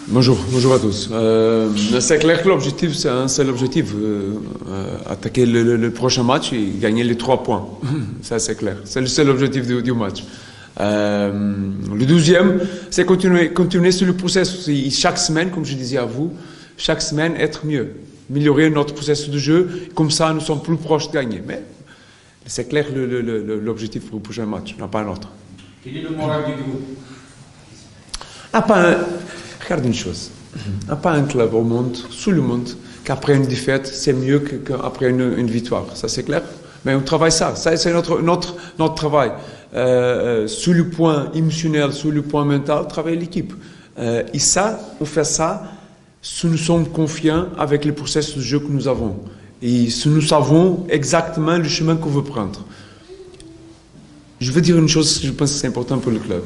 Bonjour à tous. C'est clair que l'objectif, c'est l'objectif, attaquer le prochain match et gagner les 3 points. Ça, c'est clair. C'est l'objectif du match. Le deuxième, c'est continuer sur le processus. Et chaque semaine, comme je disais à vous, chaque semaine, être mieux. Améliorer notre processus de jeu. Comme ça, nous sommes plus proches de gagner. Mais c'est clair l'objectif pour le prochain match, non pas un autre. Quel est le moral du groupe? Regarde une chose. Il n'y a pas un club au monde, sous le monde, qu'après une défaite, c'est mieux qu'après une victoire. Ça, c'est clair. Mais on travaille ça. Ça, c'est notre travail. Sur le point émotionnel, sur le point mental, travailler l'équipe. Et ça, on fait ça si nous sommes confiants avec le processus de jeu que nous avons. Et si nous savons exactement le chemin qu'on veut prendre. Je veux dire une chose que je pense que c'est important pour le club.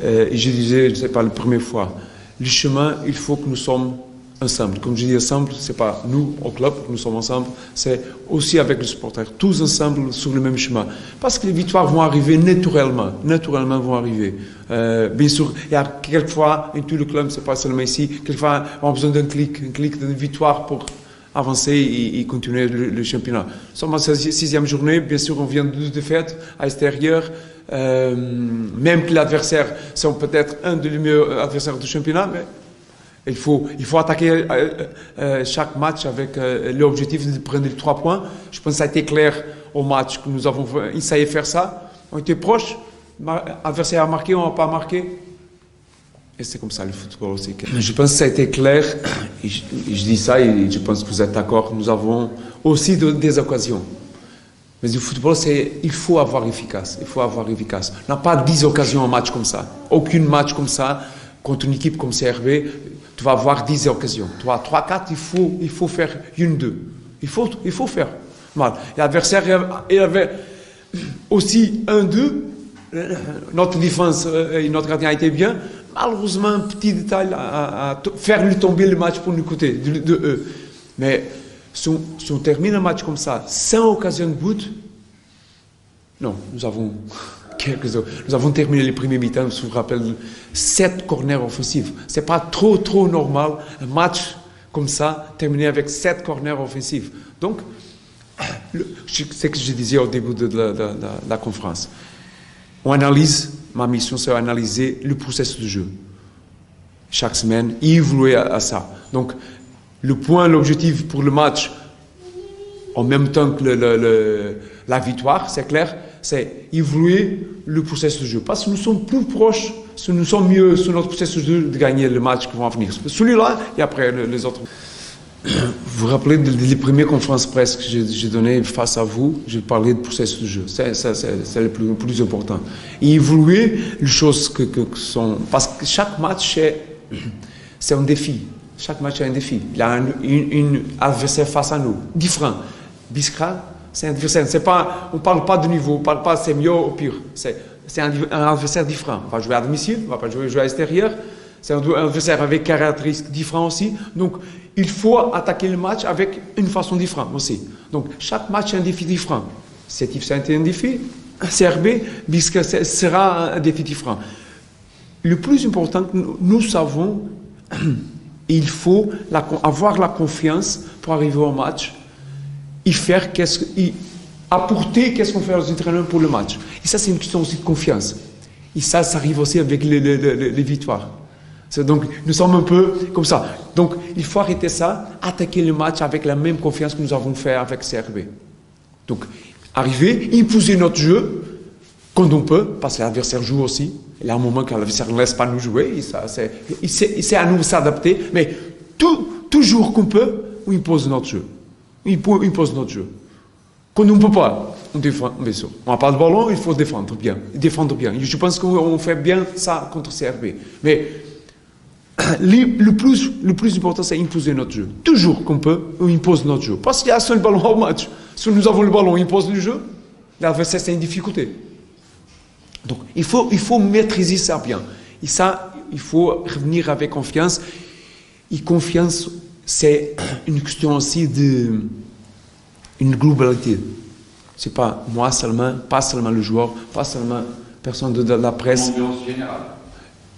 Et je disais, je ne sais pas, la première fois, le chemin, il faut que nous sommes ensemble. Comme je dis ensemble, ce n'est pas nous au club que nous sommes ensemble, c'est aussi avec les supporters, tous ensemble sur le même chemin. Parce que les victoires vont arriver naturellement vont arriver. Bien sûr, il y a quelquefois, en tout le club, ce n'est pas seulement ici, quelquefois on a besoin d'un clic, d'une victoire pour avancer et continuer le championnat. Nous sommes à la 6e journée, bien sûr on vient de 2 défaites à l'extérieur, même que l'adversaire, c'est peut-être un des meilleurs adversaires du championnat, mais il faut attaquer chaque match avec l'objectif de prendre les 3 points. Je pense que ça a été clair au match que nous avons essayé de faire ça. On était proches, l'adversaire a marqué, on n'a pas marqué. Et c'est comme ça le football aussi. Je pense que ça a été clair, et je dis ça et je pense que vous êtes d'accord, nous avons aussi des occasions. Mais le football, il faut avoir efficace. On n'a pas 10 occasions en match comme ça. Aucun match comme ça, contre une équipe comme CRB, tu vas avoir 10 occasions. Tu as 3, 4, il faut faire 1, 2. Il faut faire. Mal. L'adversaire, il avait aussi 1, 2. Notre défense et notre gardien étaient bien. Malheureusement, un petit détail à faire lui tomber le match pour nous côté de eux. Mais si on termine un match comme ça, sans occasion de but, non, nous avons terminé les premiers mi-temps, je vous rappelle, 7 corners offensifs. C'est pas trop normal, un match comme ça, terminé avec 7 corners offensifs. Donc, c'est ce que je disais au début de la conférence. On analyse, ma mission c'est d'analyser le processus de jeu. Chaque semaine, et évoluer à ça. Donc, l'objectif pour le match, en même temps que la victoire, c'est clair, c'est évoluer le processus de jeu. Parce que nous sommes plus proches, nous sommes mieux sur notre processus de jeu de gagner le match qui va venir. Celui-là, et après les autres. Vous vous rappelez des premières conférences presse que j'ai données face à vous, j'ai parlé de processus de jeu. C'est le plus important. Et évoluer les choses que sont... Parce que chaque match, c'est un défi. Chaque match est un défi. Il y a un adversaire face à nous, différent. Biskra, c'est un adversaire. On ne parle pas de niveau, on ne parle pas c'est mieux ou pire. C'est un adversaire différent. On va jouer à domicile, on ne va pas jouer à l'extérieur. C'est un adversaire avec caractéristiques différentes aussi. Donc, il faut attaquer le match avec une façon différente aussi. Donc, chaque match est un défi différent. Sétif, c'est un défi. CRB, Biskra sera un défi différent. Le plus important, nous savons, il faut avoir la confiance pour arriver au match et faire apporter qu'est-ce qu'on fait aux entraîneurs pour le match. Et ça, c'est une question aussi de confiance. Et ça arrive aussi avec les victoires. Donc, nous sommes un peu comme ça. Donc, il faut arrêter ça, attaquer le match avec la même confiance que nous avons fait avec CRB. Donc, arriver, imposer notre jeu quand on peut, parce que l'adversaire joue aussi. Il y a un moment quand l'adversaire ne laisse pas nous jouer, c'est à nous de s'adapter, mais toujours qu'on peut, on impose notre jeu. On impose notre jeu. Quand on ne peut pas, on défend, bien sûr. On n'a pas de ballon, il faut défendre bien. Je pense qu'on fait bien ça contre CRB. Mais le plus important, c'est imposer notre jeu. Toujours qu'on peut, on impose notre jeu. Parce qu'il y a un seul ballon au match. Si nous avons le ballon, on impose le jeu, l'adversaire, c'est une difficulté. Donc, il faut maîtriser ça bien. Et ça, il faut revenir avec confiance. Et confiance, c'est une question aussi une globalité. C'est pas moi seulement, pas seulement le joueur, pas seulement personne de la presse. L'ambiance générale.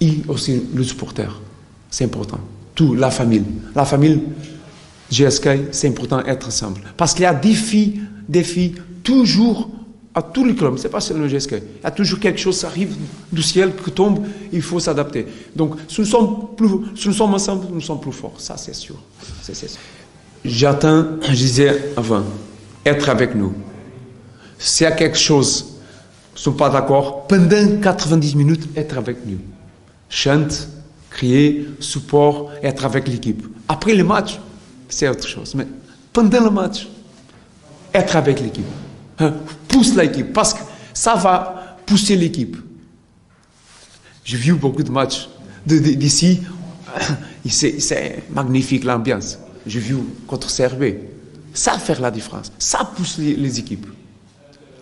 Et aussi le supporter. c'est important. Tout, la famille. La famille GSK, c'est important d'être ensemble. Parce qu'il y a des filles, toujours, à tous les clubs, c'est pas seulement le GSK. Il y a toujours quelque chose qui arrive du ciel, qui tombe, il faut s'adapter. Donc, si nous sommes ensemble, nous sommes plus forts. Ça, c'est sûr. C'est sûr. J'attends, je disais avant, être avec nous. S'il y a quelque chose, nous ne sommes pas d'accord, pendant 90 minutes, être avec nous. Chante, crier, support, être avec l'équipe. Après le match, c'est autre chose. Mais pendant le match, être avec l'équipe. Pousse l'équipe, parce que ça va pousser l'équipe. J'ai vu beaucoup de matchs d'ici. C'est magnifique l'ambiance. J'ai vu contre Serbie. Ça fait la différence. Ça pousse les équipes.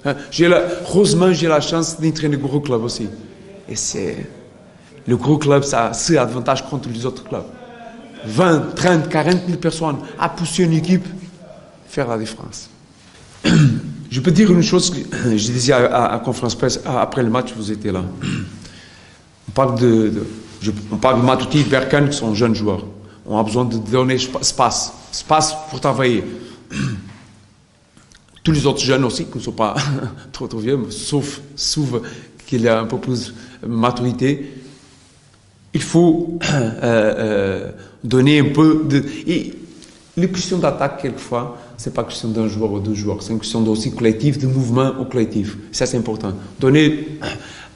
Heureusement, j'ai la chance d'entraîner le gros club aussi. Et le gros club, ça a ce avantage contre les autres clubs. 20, 30, 40 000 personnes à pousser une équipe, faire la différence. Je peux dire une chose que je disais à la conférence presse après le match, vous étiez là. On parle de Matuti et Berkan qui sont jeunes joueurs. On a besoin de donner espace pour travailler. Tous les autres jeunes aussi, qui ne sont pas trop vieux, sauf qu'il y a un peu plus de maturité. Il faut donner un peu de... Et les questions d'attaque, quelquefois, ce n'est pas question d'un joueur ou deux joueurs, c'est une question aussi collective, de mouvement au collectif. Ça, c'est important.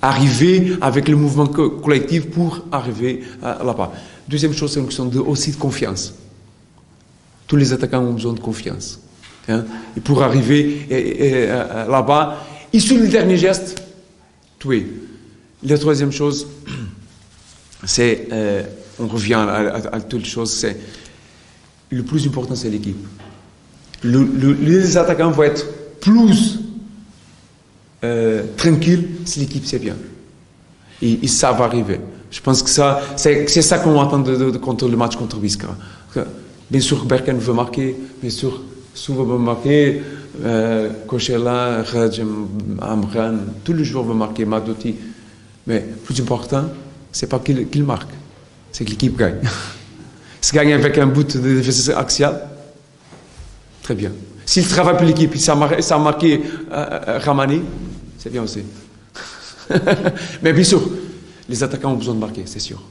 Arriver avec le mouvement collectif pour arriver là-bas. Deuxième chose, c'est une question aussi de confiance. Tous les attaquants ont besoin de confiance. Hein? Et pour arriver là-bas, et sur le dernier geste, tuer. La troisième chose, c'est, on revient à toutes les choses, c'est le plus important, c'est l'équipe. Les attaquants vont être plus tranquilles si l'équipe c'est bien. Et ça va arriver. Je pense que c'est ça qu'on attend contre le match contre Biskra. Bien sûr, Berkan veut marquer, bien sûr, Souva veut marquer, Kochela, Rajem, Amran, tous les joueurs veulent marquer, Madouti. Mais le plus important, c'est pas qu'il marque, c'est que l'équipe gagne. S'il gagne avec un but de défense axiale, très bien. S'il travaille pour l'équipe, ça a marqué Ramani, c'est bien aussi. Mais bien sûr, les attaquants ont besoin de marquer, c'est sûr.